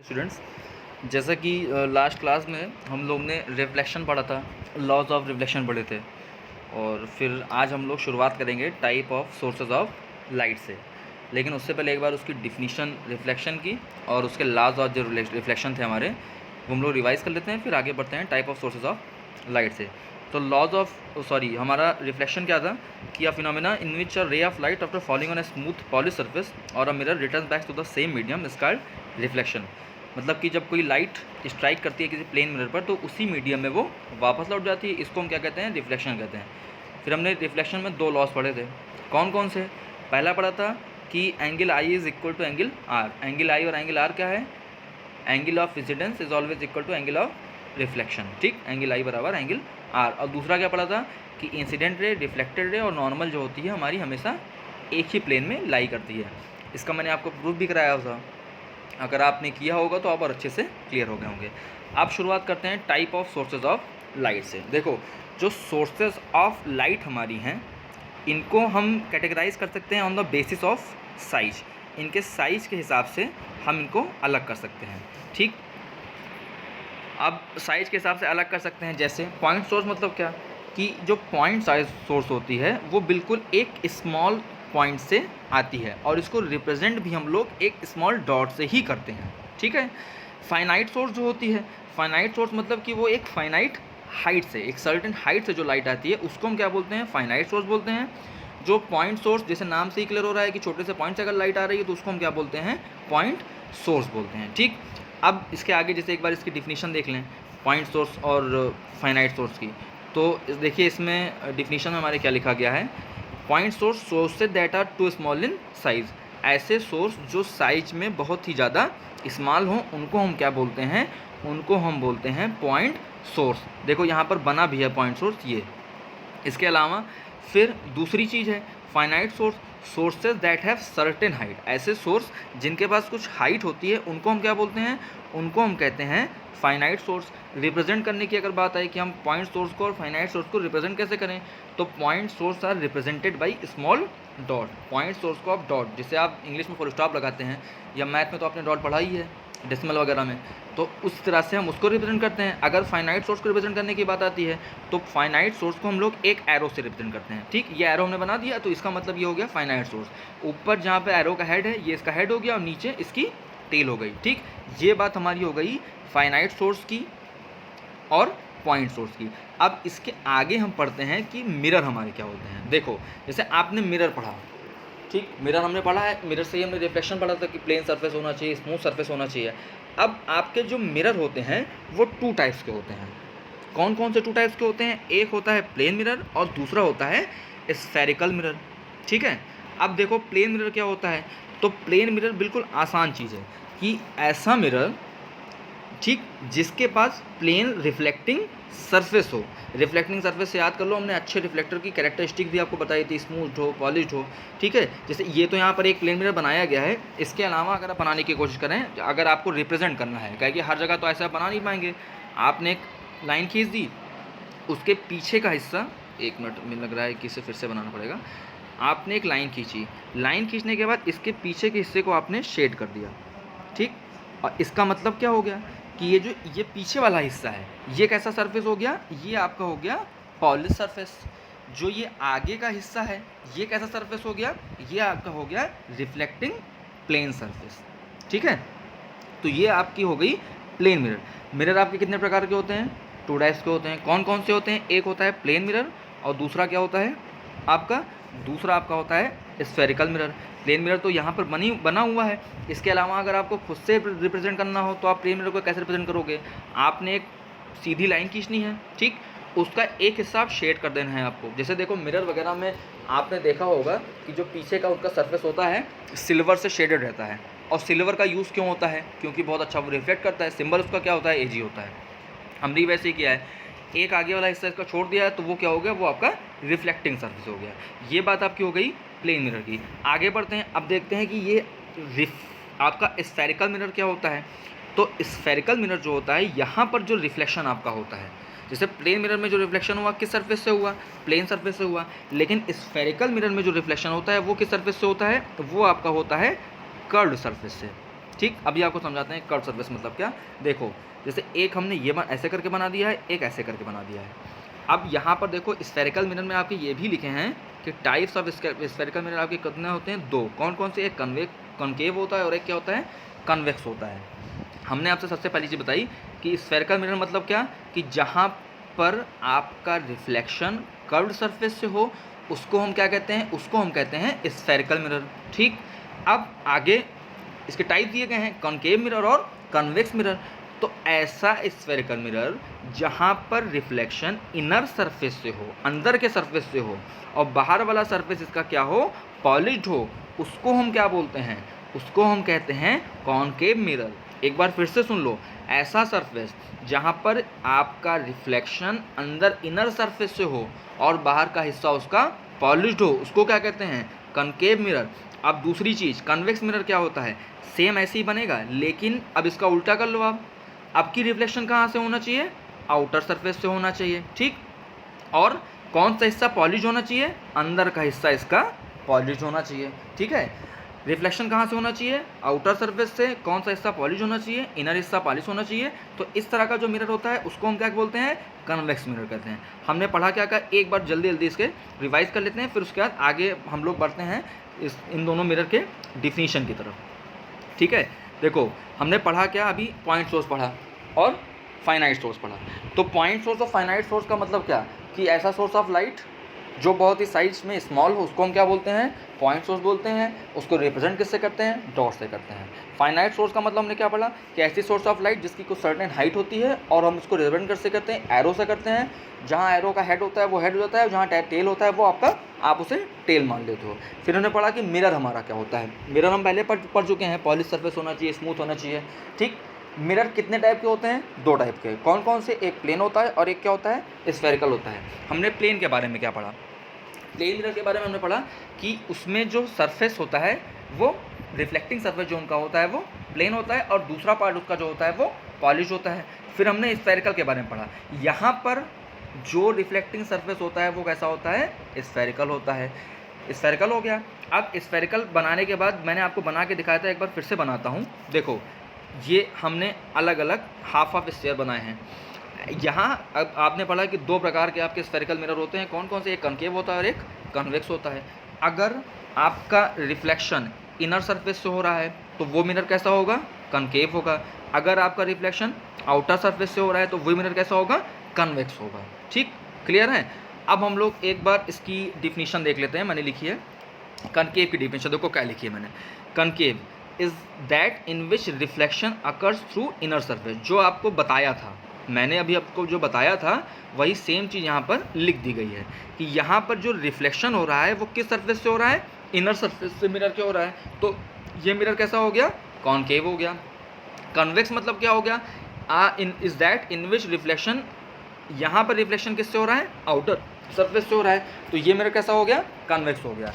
Students, जैसा कि last class में हम लोग ने रिफ्लेक्शन पढ़ा था, लॉज ऑफ रिफ्लेक्शन पढ़े थे। और फिर आज हम लोग शुरुआत करेंगे type of sources of light से। लेकिन उससे पहले एक बार उसकी डिफिनीशन रिफ्लेक्शन की और उसके लॉज ऑफ जो रिफ्लेक्शन थे हमारे, वो हम लोग रिवाइज़ कर लेते हैं, फिर आगे बढ़ते हैं type of sources of light से। तो लॉज ऑफ हमारा रिफ्लेक्शन क्या था कि अ phenomena in which a ray of light after falling on a smooth polish surface और a mirror return back to the same medium is called reflection. मतलब कि जब कोई लाइट स्ट्राइक करती है किसी प्लेन मिरर पर तो उसी मीडियम में वो वापस लौट जाती है, इसको हम क्या कहते हैं, रिफ्लेक्शन कहते हैं। फिर हमने रिफ्लेक्शन में दो लॉस पढ़े थे, कौन कौन से। पहला पढ़ा था कि angle I is equal to angle R. Angle I और एंगल आर क्या है, angle of incidence is always equal to angle of reflection. ठीक, एंगल आई बराबर एंगल आर। और दूसरा क्या पढ़ा था कि इंसिडेंट रे, रिफ्लेक्टेड रे और नॉर्मल जो होती है हमारी हमेशा एक ही प्लेन में लाई करती है। इसका मैंने आपको प्रूफ भी कराया था, अगर आपने किया होगा तो आप और अच्छे से क्लियर हो गए होंगे। अब शुरुआत करते हैं type of sources of light से। देखो, जो सोर्सेज ऑफ लाइट हमारी हैं इनको हम कैटेगराइज कर सकते हैं on the basis of size. इनके साइज के हिसाब से हम इनको अलग कर सकते हैं। ठीक, अब साइज के हिसाब से अलग कर सकते हैं। जैसे पॉइंट सोर्स, मतलब क्या कि जो पॉइंट साइज सोर्स होती है वो बिल्कुल एक स्मॉल पॉइंट से आती है और इसको रिप्रेजेंट भी हम लोग एक स्मॉल डॉट से ही करते हैं। ठीक है। फाइनाइट सोर्स जो होती है, फाइनाइट सोर्स मतलब कि वो एक फाइनाइट हाइट से, एक सर्टेन हाइट से जो लाइट आती है उसको हम क्या बोलते हैं, फाइनाइट सोर्स बोलते हैं। जो पॉइंट सोर्स, जैसे नाम से ही क्लियर हो रहा है कि छोटे से पॉइंट से अगर लाइट आ रही है तो उसको हम क्या बोलते हैं, पॉइंट सोर्स बोलते हैं। ठीक, अब इसके आगे जैसे एक बार इसकी डिफिनीशन देख लें पॉइंट सोर्स और फाइनाइट सोर्स की। तो देखिए इसमें डिफिनीशन में हमारे क्या लिखा गया है, point source sources that are too small in size. ऐसे सोर्स जो साइज में बहुत ही ज़्यादा स्मॉल हों उनको हम क्या बोलते हैं, उनको हम बोलते हैं पॉइंट सोर्स। देखो यहाँ पर बना भी है पॉइंट सोर्स ये। इसके अलावा फिर दूसरी चीज़ है finite source, sources that have certain height. ऐसे सोर्स जिनके पास कुछ हाइट होती है उनको हम क्या बोलते हैं, उनको हम कहते हैं फाइनाइट सोर्स। रिप्रेजेंट करने की अगर बात आए कि हम पॉइंट सोर्स को और फाइनाइट सोर्स को रिप्रेजेंट कैसे करें, तो point source are represented by small dot. Point source को आप डॉट, जिसे आप इंग्लिश में फुल स्टॉप लगाते हैं, या मैथ में तो आपने डॉट पढ़ा ही है डेसिमल वगैरह में, तो उस तरह से हम उसको रिप्रेजेंट करते हैं। अगर फाइनाइट सोर्स को रिप्रेजेंट करने की बात आती है तो फाइनाइट सोर्स को हम लोग एक एरो से रिप्रेजेंट करते हैं। ठीक, ये एरो हमने बना दिया तो इसका मतलब ये हो गया फाइनाइट सोर्स। ऊपर जहाँ पे एरो का हेड है ये इसका हेड हो गया और नीचे इसकी टेल हो गई। ठीक, ये बात हमारी हो गई फाइनाइट सोर्स की और पॉइंट सोर्स की। अब इसके आगे हम पढ़ते हैं कि मिरर हमारे क्या होते हैं। देखो, जैसे आपने मिरर पढ़ा, ठीक, मिरर हमने पढ़ा है, मिरर से ही हमने रिफ्लेक्शन पढ़ा था कि प्लेन सरफेस होना चाहिए, स्मूथ सरफेस होना चाहिए। अब आपके जो मिरर होते हैं वो टू टाइप्स के होते हैं। कौन कौन से टू टाइप्स के होते हैं, एक होता है प्लेन मिरर और दूसरा होता है स्फेरिकल मिरर। ठीक है। अब देखो प्लेन मिरर क्या होता है, तो प्लेन मिरर बिल्कुल आसान चीज़ है कि ऐसा मिरर, ठीक, जिसके पास प्लेन रिफ्लेक्टिंग सरफेस हो। रिफ्लेक्टिंग सरफेस से याद कर लो, हमने अच्छे रिफ्लेक्टर की कैरेक्टरिस्टिक भी आपको बताई थी, स्मूथ हो, पॉलिश्ड हो। ठीक है, जैसे ये तो यहाँ पर एक प्लेन मिरर बनाया गया है। इसके अलावा अगर आप बनाने की कोशिश करें, अगर आपको रिप्रेजेंट करना है, क्योंकि हर जगह तो ऐसा बना नहीं पाएंगे। आपने एक लाइन खींच दी, उसके पीछे का हिस्सा, एक मिनट में लग रहा है कि इसे फिर से बनाना पड़ेगा। आपने एक लाइन खींची, लाइन खींचने के बाद इसके पीछे के हिस्से को आपने शेड कर दिया। ठीक, और इसका मतलब क्या हो गया कि ये पीछे वाला हिस्सा है ये कैसा सरफेस हो गया, ये आपका हो गया पॉलिश सरफेस। जो ये आगे का हिस्सा है ये कैसा सरफेस हो गया, ये आपका हो गया रिफ्लेक्टिंग प्लेन सरफेस। ठीक है, तो ये आपकी हो गई प्लेन मिरर। मिरर आपके कितने प्रकार के होते हैं, टू टाइप्स के होते हैं। कौन कौन से होते हैं, एक होता है प्लेन मिरर और दूसरा क्या होता है आपका, दूसरा आपका होता है स्फेरिकल मिरर। प्लेन मिरर तो यहाँ पर बना हुआ है। इसके अलावा अगर आपको खुद से रिप्रेजेंट करना हो तो आप प्लेन मिरर को कैसे रिप्रेजेंट करोगे, आपने एक सीधी लाइन खींचनी है, ठीक, उसका एक हिस्सा आप शेड कर देना है आपको। जैसे देखो मिरर वगैरह में आपने देखा होगा कि जो पीछे का उनका सरफेस होता है सिल्वर से शेडेड रहता है। और सिल्वर का यूज़ क्यों होता है, क्योंकि बहुत अच्छा वो रिफ्लेक्ट करता है। सिंबल उसका क्या होता है, एजी होता है। हमने वैसे ही किया है, एक आगे वाला हिस्सा इसका छोड़ दिया है तो वो क्या हो गया, वो आपका रिफ्लेक्टिंग सरफेस हो गया। ये बात आपकी हो गई प्लेन मिरर की। आगे बढ़ते हैं, अब देखते हैं कि ये आपका स्फेरिकल मिरर क्या होता है। तो स्फेरिकल मिरर जो होता है यहाँ पर जो रिफ्लेक्शन आपका होता है, जैसे प्लेन मिरर में जो रिफ्लेक्शन हुआ किस सरफेस से हुआ, प्लेन सरफेस से हुआ, लेकिन स्फेरिकल मिरर में जो रिफ्लेक्शन होता है वो किस सरफेस से होता है, वो आपका होता है कर्व्ड सरफेस से। ठीक, अभी आपको समझाते हैं कर्व सरफेस मतलब क्या। देखो जैसे एक हमने ये ऐसे करके बना दिया है, एक ऐसे करके बना दिया है। अब यहाँ पर देखो स्फेरिकल मिरर में आपके ये भी लिखे हैं कि टाइप्स ऑफ स्फेरिकल मिरर आपके कितने होते हैं, 2। कौन कौन से? एक कॉनकेव होता है और एक क्या होता है, कन्वेक्स होता है। हमने आपसे सबसे पहली चीज़ बताई कि स्फेरिकल मिरर मतलब क्या, कि जहाँ पर आपका रिफ्लेक्शन कर्व्ड सरफेस से हो उसको हम क्या कहते हैं, उसको हम कहते हैं स्फेरिकल मिरर। ठीक, अब आगे इसके टाइप दिए गए हैं, कॉनकेव मिरर और कन्वेक्स मिरर। तो ऐसा स्फेरिकल मिरर जहाँ पर रिफ्लेक्शन इनर सरफेस से हो, अंदर के सरफेस से हो, और बाहर वाला सरफेस इसका क्या हो, पॉलिश्ड हो, उसको हम क्या बोलते हैं, उसको हम कहते हैं कॉनकेव मिरर। एक बार फिर से सुन लो, ऐसा सरफेस जहाँ पर आपका रिफ्लेक्शन अंदर इनर सरफेस से हो और बाहर का हिस्सा उसका पॉलिश्ड हो, उसको क्या कहते हैं, कॉनकेव मिरर। अब दूसरी चीज़ कन्वेक्स मिरर क्या होता है, सेम ऐसे ही बनेगा, लेकिन अब इसका उल्टा कर लो आप। आपकी रिफ्लेक्शन कहाँ से होना चाहिए, आउटर सरफेस से होना चाहिए। ठीक, और कौन सा हिस्सा पॉलिश होना चाहिए, अंदर का हिस्सा इसका पॉलिश होना चाहिए। ठीक है, रिफ्लेक्शन कहाँ से होना चाहिए, आउटर सरफेस से, कौन सा हिस्सा पॉलिश होना चाहिए, इनर हिस्सा पॉलिश होना चाहिए। तो इस तरह का जो मिरर होता है उसको हम क्या बोलते हैं, कन्वेक्स मिरर कहते हैं। हमने पढ़ा क्या का, एक बार जल्दी जल्दी इसके रिवाइज कर लेते हैं, फिर उसके बाद आगे हम लोग बढ़ते हैं इन दोनों मिरर के डिफिनीशन की तरफ। ठीक है, देखो हमने पढ़ा क्या, अभी पॉइंट सोर्स पढ़ा और फाइनाइट सोर्स पढ़ा। तो पॉइंट सोर्स और फाइनाइट सोर्स का मतलब क्या, कि ऐसा सोर्स ऑफ लाइट जो बहुत ही साइज में स्मॉल हो उसको हम क्या बोलते हैं, पॉइंट सोर्स बोलते हैं। उसको रिप्रेजेंट किससे करते हैं, डॉट से करते हैं। फाइनाइट सोर्स का मतलब हमने क्या पढ़ा, कि ऐसी सोर्स ऑफ लाइट जिसकी कुछ सर्टेन हाइट होती है और हम उसको रिप्रेजेंट कैसे करते हैं, एरो से करते हैं। जहाँ एरो का हेड होता है वो हेड हो जाता है, जहाँ टेल होता है वो आपका, आप उसे टेल मान लेते हो। फिर हमने पढ़ा कि मिरर हमारा क्या होता है। मिरर हम पहले पढ़ चुके हैं, पॉलिश सरफेस होना चाहिए, स्मूथ होना चाहिए। ठीक, मिरर कितने टाइप के होते हैं, 2 टाइप के। कौन कौन से, एक प्लेन होता है और एक क्या होता है, स्फेरिकल होता है। हमने प्लेन के बारे में क्या पढ़ा, प्लेन मिरर के बारे में हमने पढ़ा कि उसमें जो सरफेस होता है वो रिफ्लेक्टिंग सरफेस जो उनका होता है वो प्लेन होता है, और दूसरा पार्ट उसका जो होता है वो पॉलिश होता है। फिर हमने स्फेरिकल के बारे में पढ़ा, यहाँ पर जो रिफ्लेक्टिंग सरफेस होता है वो कैसा होता है, स्फेरिकल होता है। स्फेरिकल हो गया। अब स्फेरिकल बनाने के बाद मैंने आपको बना के दिखाया था, एक बार फिर से बनाता हूँ। देखो ये हमने अलग अलग हाफ ऑफ स्फीयर बनाए हैं। यहाँ अब आपने पढ़ा कि 2 प्रकार के आपके स्फेरिकल मिरर होते हैं। कौन कौन से, एक कॉनकेव होता है और एक कन्वेक्स होता है। अगर आपका रिफ्लेक्शन इनर सरफेस से हो रहा है तो वो मिरर कैसा होगा, कॉनकेव होगा। अगर आपका रिफ्लेक्शन आउटर सरफेस से हो रहा है तो वो मिरर कैसा होगा, कन्वेक्स होगा। ठीक, क्लियर है। अब हम लोग एक बार इसकी डिफिनीशन देख लेते हैं। मैंने लिखी है कॉनकेव की डिफिनीशन, देखो क्या लिखी है मैंने। Concave is that in which reflection occurs through inner surface. जो आपको बताया था, मैंने अभी आपको जो बताया था वही सेम चीज़ यहाँ पर लिख दी गई है कि यहाँ पर जो रिफ्लेक्शन हो रहा है वो किस सरफेस से हो रहा है, इनर सरफेस से मिरर के हो रहा है। तो ये मिरर कैसा हो गया, कॉनकेव हो गया। कन्वेक्स मतलब क्या हो गया, is that in which reflection, यहाँ पर रिफ्लेक्शन किससे हो रहा है, आउटर सरफेस से हो रहा है, तो ये मिरर कैसा हो गया, कन्वेक्स हो गया।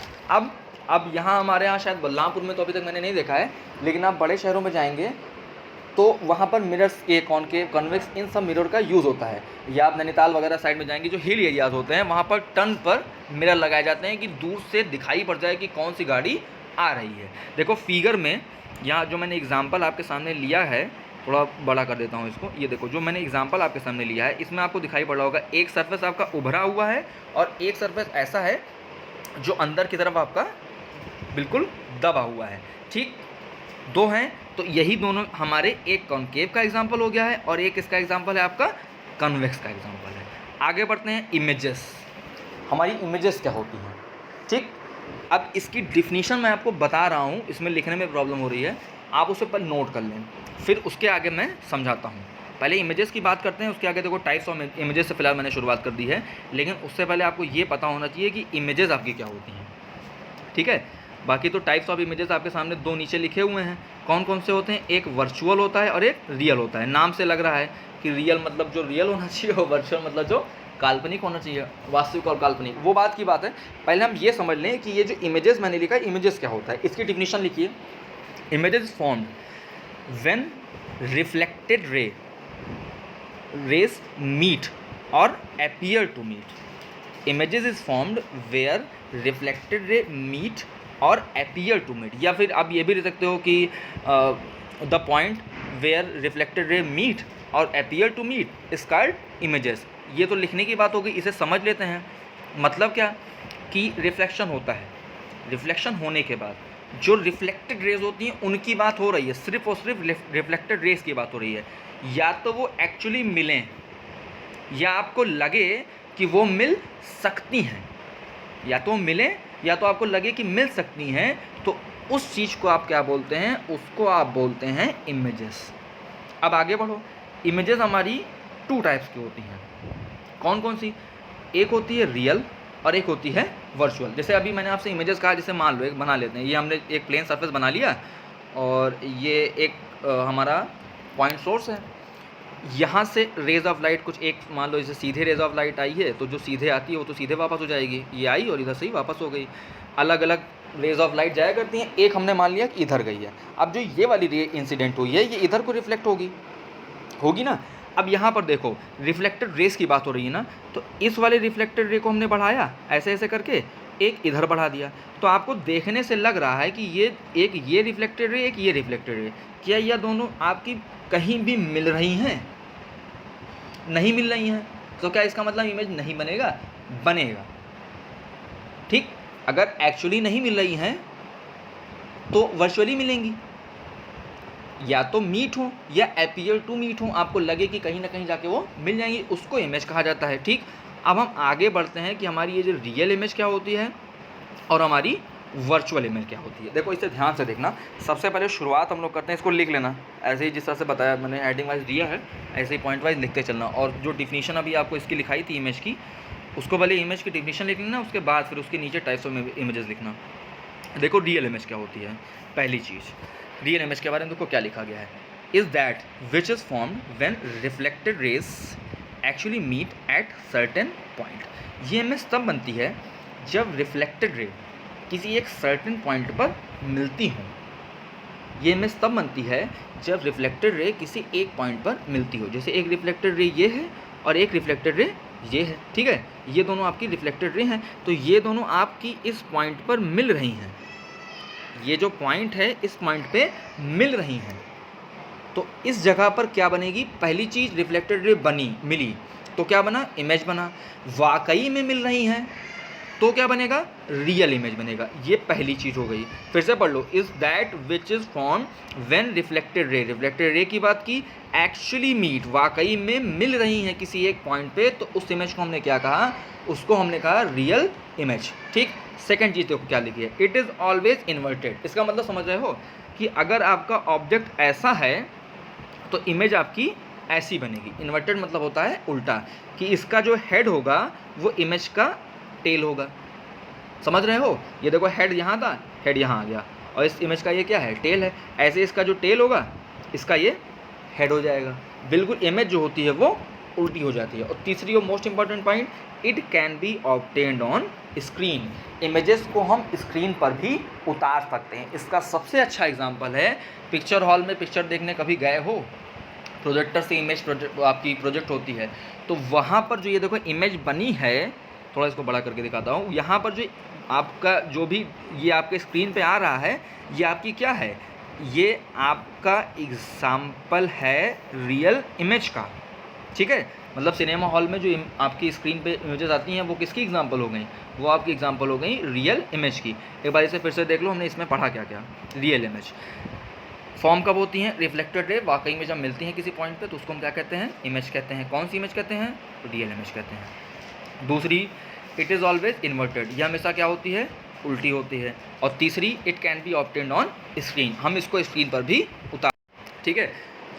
अब यहाँ हमारे यहाँ शायद बलरामपुर में तो अभी तक मैंने नहीं देखा है, लेकिन आप बड़े शहरों में जाएंगे तो वहाँ पर मिरर्स के कॉनकेव, कन्वेक्स, इन सब मिरर का यूज़ होता है। या आप नैनीताल वगैरह साइड में जाएंगे जो हिल एरियाज़ होते हैं, वहाँ पर टर्न पर मिरर लगाए जाते हैं कि दूर से दिखाई पड़ जाए कि कौन सी गाड़ी आ रही है। देखो फिगर में यहाँ जो मैंने एग्जाम्पल आपके सामने लिया है, थोड़ा बड़ा कर देता हूँ इसको। ये देखो जो मैंने एग्जाम्पल आपके सामने लिया है, इसमें आपको दिखाई पड़ रहा होगा एक सरफेस आपका उभरा हुआ है और एक सरफेस ऐसा है जो अंदर की तरफ आपका बिल्कुल दबा हुआ है। ठीक, 2 हैं, तो यही दोनों हमारे, एक कॉनकेव का एग्जांपल हो गया है और एक इसका एग्जांपल है आपका कन्वेक्स का एग्जांपल है। आगे बढ़ते हैं, इमेजेस। हमारी इमेजेस क्या होती हैं। ठीक, अब इसकी डिफिनीशन मैं आपको बता रहा हूँ, इसमें लिखने में प्रॉब्लम हो रही है, आप उसे पर नोट कर लें, फिर उसके आगे मैं समझाता हूँ। पहले इमेजेस की बात करते हैं, उसके आगे देखो टाइप्स ऑफ इमेजेस से फिलहाल मैंने शुरुआत कर दी है, लेकिन उससे पहले आपको ये पता होना चाहिए कि इमेजेस आपकी क्या होती हैं। ठीक है, बाकी तो टाइप्स ऑफ इमेजेस आपके सामने 2 नीचे लिखे हुए हैं। कौन कौन से होते हैं, एक वर्चुअल होता है और एक रियल होता है। नाम से लग रहा है कि रियल मतलब जो रियल होना चाहिए और वर्चुअल मतलब जो काल्पनिक होना चाहिए, वास्तविक और काल्पनिक, वो बात की बात है। पहले हम ये समझ लें कि ये जो इमेजेस मैंने लिखा है, इमेजेस क्या होता है, इसकी डिफिनीशन लिखिए। Images is formed when reflected rays meet और appear to meet. Images is formed where reflected ray meet और appear to meet, या फिर आप ये भी लिख सकते हो कि the point where reflected ray meet or appear to meet is called images. ये तो लिखने की बात होगी, इसे समझ लेते हैं। मतलब क्या कि रिफ्लेक्शन होता है, रिफ्लेक्शन होने के बाद जो रिफ्लेक्टेड रेज होती हैं उनकी बात हो रही है, सिर्फ और सिर्फ रिफ्लेक्टेड रेज की बात हो रही है। या तो वो एक्चुअली मिलें या आपको लगे कि वो मिल सकती हैं, या तो मिलें या तो आपको लगे कि मिल सकती हैं, तो उस चीज़ को आप क्या बोलते हैं, उसको आप बोलते हैं इमेजेस। अब आगे बढ़ो। इमेजेस हमारी 2 टाइप्स की होती हैं। कौन कौन सी? एक होती है रियल और एक होती है वर्चुअल। जैसे अभी मैंने आपसे इमेजेस कहा, जैसे मान लो एक बना लेते हैं, ये हमने एक प्लेन सरफेस बना लिया और ये एक हमारा पॉइंट सोर्स है। यहाँ से रेज ऑफ लाइट कुछ एक मान लो जैसे सीधे रेज ऑफ लाइट आई है, तो जो सीधे आती है वो तो सीधे वापस हो जाएगी, ये आई और इधर से ही वापस हो गई। अलग अलग रेज ऑफ लाइट जाया करती हैं, एक हमने मान लिया कि इधर गई है। अब जो ये वाली रे इंसिडेंट हुई है ये इधर को रिफ्लेक्ट होगी ना। अब यहाँ पर देखो रिफ्लेक्टेड रेस की बात हो रही है ना, तो इस वाले रिफ्लेक्टेड रे को हमने बढ़ाया ऐसे ऐसे करके, एक इधर बढ़ा दिया, तो आपको देखने से लग रहा है कि ये एक ये रिफ्लेक्टेड रे, एक ये रिफ्लेक्टेड रे, क्या यह दोनों आपकी कहीं भी मिल रही हैं? नहीं मिल रही हैं, तो क्या इसका मतलब इमेज नहीं बनेगा? बनेगा। ठीक, अगर एक्चुअली नहीं मिल रही हैं तो वर्चुअली मिलेंगी, या तो मीट हो या अपीयर टू मीट हो, आपको लगे कि कहीं ना कहीं जाके वो मिल जाएंगी, उसको इमेज कहा जाता है। ठीक, अब हम आगे बढ़ते हैं कि हमारी ये जो रियल इमेज क्या होती है और हमारी वर्चुअल इमेज क्या होती है। देखो इसे ध्यान से देखना। सबसे पहले शुरुआत हम लोग करते हैं, इसको लिख लेना ऐसे ही जिस तरह से बताया मैंने, हेडिंग वाइज दिया है, ऐसे ही पॉइंट वाइज लिखते चलना। और जो डिफिनीशन अभी आपको इसकी लिखाई थी इमेज की, उसको पहले इमेज की डिफिनीशन लिख लेना, उसके बाद फिर उसके नीचे टाइप्स ऑफ इमेजेस लिखना। देखो रियल इमेज क्या होती है। पहली चीज़, रियल इमेज के बारे में देखो क्या लिखा गया है, is that which is formed when reflected rays actually meet at certain point. ये इमेज तब बनती है जब रिफ्लेक्टेड रे किसी एक सर्टेन पॉइंट पर मिलती हों। ये इमेज तब बनती है जब रिफ्लेक्टेड रे किसी एक पॉइंट पर मिलती हो। जैसे एक रिफ्लेक्टेड रे ये है और एक रिफ्लेक्टेड रे ये है, ठीक है, ये दोनों आपकी रिफ्लेक्टेड रे हैं, तो ये दोनों आपकी इस पॉइंट पर मिल रही हैं। ये जो पॉइंट है इस पॉइंट पे मिल रही हैं, तो इस जगह पर क्या बनेगी? पहली चीज़ रिफ्लेक्टेड रे मिली, तो क्या बना? इमेज बना। वाकई में मिल रही हैं तो क्या बनेगा? रियल इमेज बनेगा। ये पहली चीज़ हो गई। फिर से पढ़ लो, is that which is form when reflected ray की बात की, एक्चुअली मीट, वाकई में मिल रही हैं किसी एक पॉइंट पे, तो उस इमेज को हमने क्या कहा? उसको हमने कहा रियल इमेज। ठीक, सेकेंड चीज़ देखो क्या लिखी है, इट इज़ ऑलवेज इन्वर्टेड। इसका मतलब समझ रहे हो कि अगर आपका ऑब्जेक्ट ऐसा है तो इमेज आपकी ऐसी बनेगी। इन्वर्टेड मतलब होता है उल्टा, कि इसका जो हेड होगा वो इमेज का टेल होगा। समझ रहे हो? ये देखो हेड यहाँ था, हेड यहाँ आ गया, और इस इमेज का ये क्या है? टेल है। ऐसे इसका जो टेल होगा इसका ये हेड हो जाएगा। बिल्कुल इमेज जो होती है वो उल्टी हो जाती है। और तीसरी और most important point, it can be obtained on screen. Images को हम स्क्रीन पर भी उतार सकते हैं। इसका सबसे अच्छा एग्जांपल है, पिक्चर हॉल में पिक्चर देखने कभी गए हो, प्रोजेक्टर से इमेज आपकी प्रोजेक्ट होती है, तो वहाँ पर जो ये देखो इमेज बनी है, थोड़ा इसको बड़ा करके दिखाता हूँ, यहाँ पर जो आपका जो भी ये आपके स्क्रीन पे आ रहा है, ये आपकी क्या है? ये आपका एग्जाम्पल है रियल इमेज का। ठीक है, मतलब सिनेमा हॉल में जो आपकी स्क्रीन पे इमेजेस आती हैं वो किसकी एग्जांपल हो गई? वो आपकी एग्जांपल हो गई रियल इमेज की। एक बार इसे फिर से देख लो, हमने इसमें पढ़ा क्या क्या। रियल इमेज फॉर्म कब होती हैं? रिफ्लेक्टेड रे वाकई में जब मिलती हैं किसी पॉइंट पे, तो उसको हम क्या कहते हैं? इमेज कहते हैं। कौन सी इमेज कहते हैं? रियल इमेज कहते हैं। दूसरी, इट इज़ ऑलवेज इन्वर्टेड, यह हमेशा क्या होती है? उल्टी होती है। और तीसरी, it can be obtained on screen, हम इसको स्क्रीन पर भी उतार। ठीक है,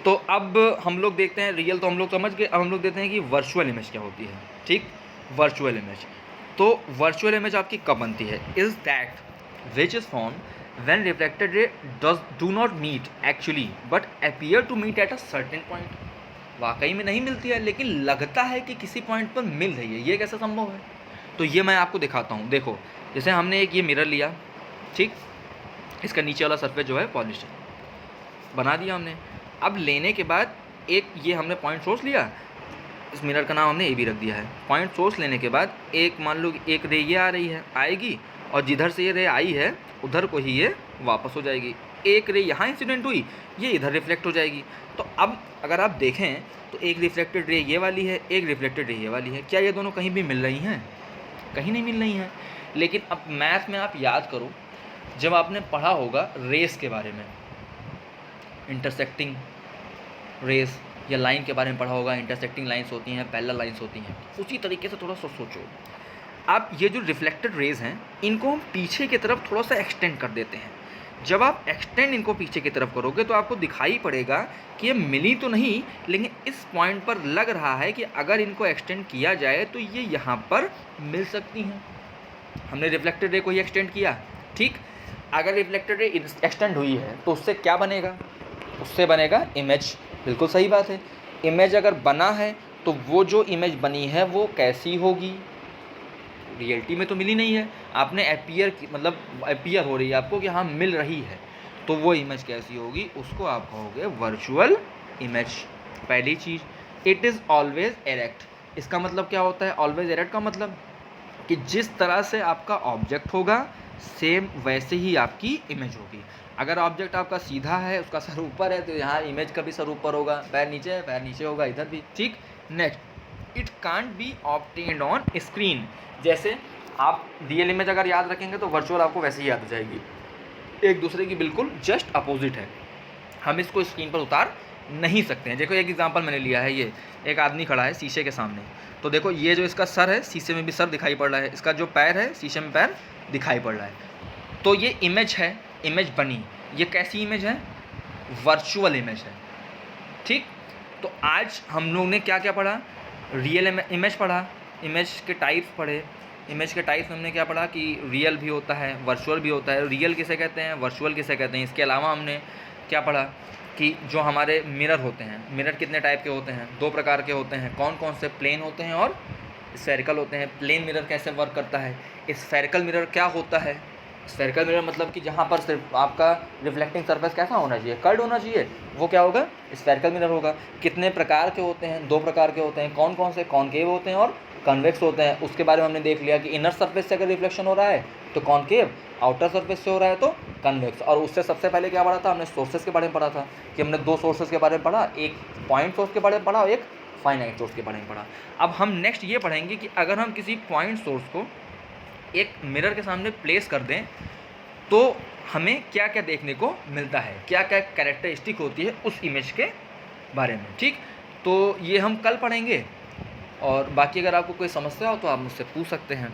तो अब हम लोग देखते हैं, रियल तो हम लोग समझ गए, अब हम लोग देखते हैं कि वर्चुअल इमेज क्या होती है। ठीक, वर्चुअल इमेज, तो वर्चुअल इमेज आपकी कब बनती है? Is that which is form when reflected ray do not meet actually but appear to meet at a certain point. वाकई में नहीं मिलती है लेकिन लगता है कि किसी पॉइंट पर मिल रही है। ये कैसे संभव है? तो ये मैं आपको दिखाता हूँ। देखो, जैसे हमने एक ये मिरर लिया, ठीक, इसका नीचे वाला सरफेस जो है पॉलिश बना दिया हमने। अब लेने के बाद एक ये हमने पॉइंट सोर्स लिया, इस मिरर का नाम हमने ए बी रख दिया है। पॉइंट सोर्स लेने के बाद एक मान लो एक रे ये आ रही है, आएगी, और जिधर से ये रे आई है उधर को ही ये वापस हो जाएगी। एक रे यहाँ इंसिडेंट हुई, ये इधर रिफ्लेक्ट हो जाएगी। तो अब अगर आप देखें तो एक रिफ्लेक्टेड रे ये वाली है, एक रिफ्लेक्टेड रे ये वाली है, क्या ये दोनों कहीं भी मिल रही हैं? कहीं नहीं मिल रही हैं। लेकिन अब मैथ में आप याद करो, जब आपने पढ़ा होगा रेस के बारे में, इंटरसेक्टिंग रेस या लाइन के बारे में पढ़ा होगा, इंटरसेक्टिंग लाइंस होती हैं, पैरेलल लाइंस होती हैं। उसी तरीके से थोड़ा सा सोचो, आप ये जो रिफ्लेक्टेड रेज हैं इनको हम पीछे की तरफ थोड़ा सा एक्सटेंड कर देते हैं। जब आप एक्सटेंड इनको पीछे की तरफ करोगे तो आपको दिखाई पड़ेगा कि ये मिली तो नहीं, लेकिन इस पॉइंट पर लग रहा है कि अगर इनको एक्सटेंड किया जाए तो ये यहाँ पर मिल सकती हैं। हमने रिफ्लेक्टेड रे को ही एक्सटेंड किया, ठीक। अगर रिफ्लेक्टेड रे एक्सटेंड हुई है तो उससे क्या बनेगा? उससे बनेगा इमेज। बिल्कुल सही बात है। इमेज अगर बना है तो वो जो इमेज बनी है वो कैसी होगी? रियलिटी में तो मिली नहीं है, आपने मतलब अपीयर हो रही है आपको कि हाँ मिल रही है, तो वो इमेज कैसी होगी? उसको आप कहोगे वर्चुअल इमेज। पहली चीज़, इट इज़ ऑलवेज एरेक्ट। इसका मतलब क्या होता है ऑलवेज एरेक्ट का? मतलब कि जिस तरह से आपका ऑब्जेक्ट होगा सेम वैसे ही आपकी इमेज होगी। अगर ऑब्जेक्ट आपका सीधा है, उसका सर ऊपर है, तो यहाँ इमेज का भी सर ऊपर होगा, पैर नीचे है, पैर नीचे होगा, इधर भी, ठीक। Next, it can't be obtained on screen. जैसे आप रियल इमेज अगर याद रखेंगे तो वर्चुअल आपको वैसे ही याद हो जाएगी, एक दूसरे की बिल्कुल जस्ट अपोजिट है। हम इसको स्क्रीन पर उतार नहीं सकते हैं। देखो एक एग्जांपल मैंने लिया है, ये एक आदमी खड़ा है शीशे के सामने, तो देखो ये जो इसका सर है शीशे में भी सर दिखाई पड़ रहा है, इसका जो पैर है शीशे में पैर दिखाई पड़ रहा है, तो ये इमेज है, इमेज बनी। ये कैसी इमेज है? वर्चुअल इमेज है, ठीक। तो आज हम लोग ने क्या क्या पढ़ा? रियल इमेज पढ़ा, इमेज के टाइप्स पढ़े। इमेज के टाइप्स में हमने क्या पढ़ा कि रियल भी होता है, वर्चुअल भी होता है। रियल किसे कहते हैं, वर्चुअल किसे कहते हैं। इसके अलावा हमने क्या पढ़ा कि जो हमारे मिरर होते हैं, मिरर कितने टाइप के होते हैं? 2 प्रकार के होते हैं। कौन कौन से? प्लेन होते हैं और स्फेरिकल होते हैं। प्लेन मिरर कैसे वर्क करता है? स्फेरिकल मिरर क्या होता है? स्फेरिकल मिरर मतलब कि जहाँ पर सिर्फ आपका रिफ्लेक्टिंग सरफेस कैसा होना चाहिए? कर्ड होना चाहिए, वो क्या होगा? स्फेरिकल मिरर होगा। कितने प्रकार के होते हैं? 2 प्रकार के होते हैं। कौन कौन से? कॉनकेव होते हैं और कन्वेक्स होते हैं। उसके बारे में हमने देख लिया कि इनर सरफेस से अगर रिफ्लेक्शन हो रहा है तो कॉनकेव, आउटर सरफेस से हो रहा है तो कन्वेक्स। और उससे सबसे पहले क्या पढ़ा था हमने? सोर्सेज के बारे में पढ़ा था कि हमने 2 सोर्सेज के बारे में पढ़ा, एक पॉइंट सोर्स के बारे में पढ़ा और एक फाइनाइट सोर्स के बारे में पढ़ा। अब हम नेक्स्ट ये पढ़ेंगे कि अगर हम किसी पॉइंट सोर्स को एक मिरर के सामने प्लेस कर दें तो हमें क्या क्या देखने को मिलता है, क्या क्या कैरेक्टरिस्टिक होती है उस इमेज के बारे में, ठीक। तो ये हम कल पढ़ेंगे, और बाकी अगर आपको कोई समस्या हो तो आप मुझसे पूछ सकते हैं।